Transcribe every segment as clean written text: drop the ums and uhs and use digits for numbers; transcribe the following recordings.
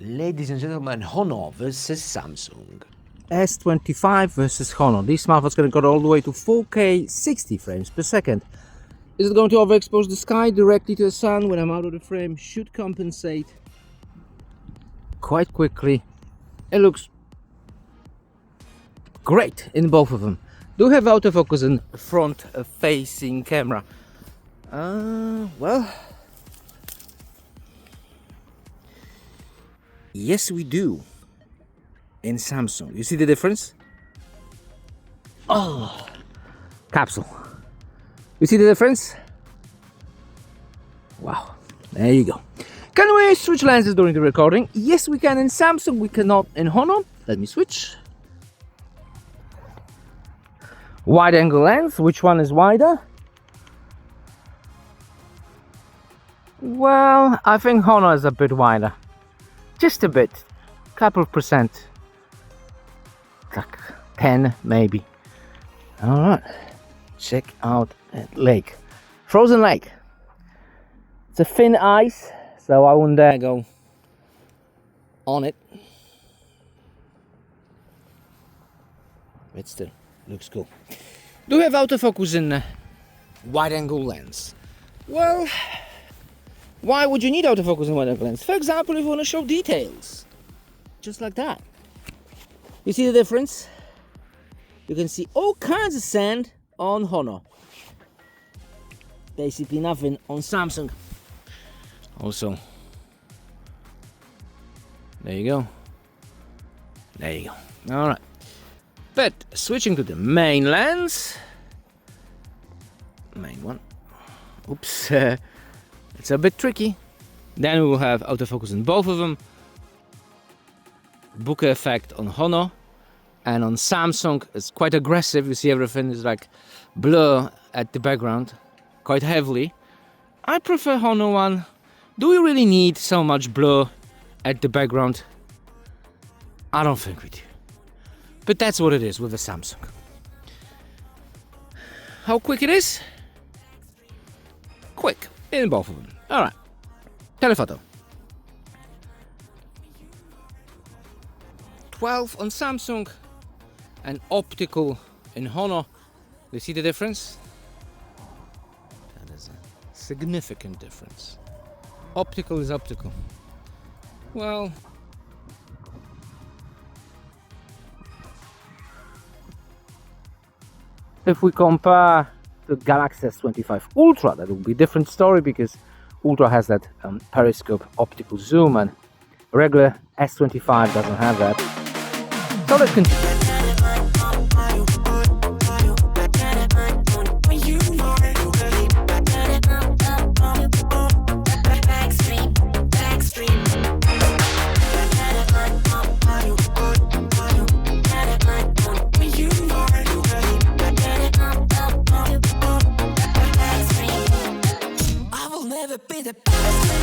Ladies and gentlemen, Honor versus Samsung. S25 versus Honor. This smartphone's going to go all the way to 4K 60 frames per second. Is it going to overexpose the sky directly to the sun when I'm out of the frame? Should compensate quite quickly. It looks great in both of them. Do have autofocus and front facing camera. Well, yes we do. In Samsung, you see the difference? Oh, capsule. You see the difference? Wow, there you go. Can we switch lenses during the recording? Yes, we can in Samsung, we cannot in Honor. Let me switch. Wide angle lens, which one is wider? Well, I think Honor is a bit wider. Just a bit, couple of percent. Like 10 maybe. Alright, check out that lake. Frozen lake. It's a thin ice, so I wouldn't dare go on it. It still looks cool. Do we have autofocus in wide angle lens? Well, why would you need autofocus in wide angle lens? For example, if you want to show details. Just like that. You see the difference? You can see all kinds of sand on Honor. Basically nothing on Samsung. Also, there you go. There you go. Alright. But switching to the main lens. Main one. Oops. It's a bit tricky. Then we will have autofocus in both of them. Bokeh effect on Honor, and on Samsung it's quite aggressive. You see everything is like blur at the background, quite heavily. I prefer Honor one. Do we really need so much blur at the background? I don't think we do. But that's what it is with the Samsung. How quick it is? Quick in both of them. Alright, telephoto. 12 on Samsung and optical in Honor. You see the difference? That is a significant difference. Optical is optical. Well, if we compare the Galaxy S25 Ultra, that would be a different story because Ultra has that periscope optical zoom and regular S25 doesn't have that. So let's continue. I will never be the best.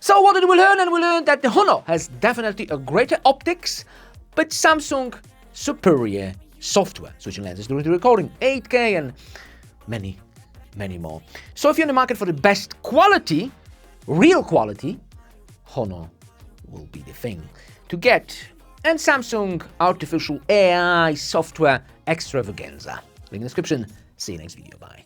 So what did we learn? And we learned that the Honor has definitely a greater optics, but Samsung superior software, switching lenses during the recording, 8K and many, many more. So if you're in the market for the best quality, real quality, Honor will be the thing to get. And Samsung artificial AI software extravaganza. Link in the description. See you next video. Bye.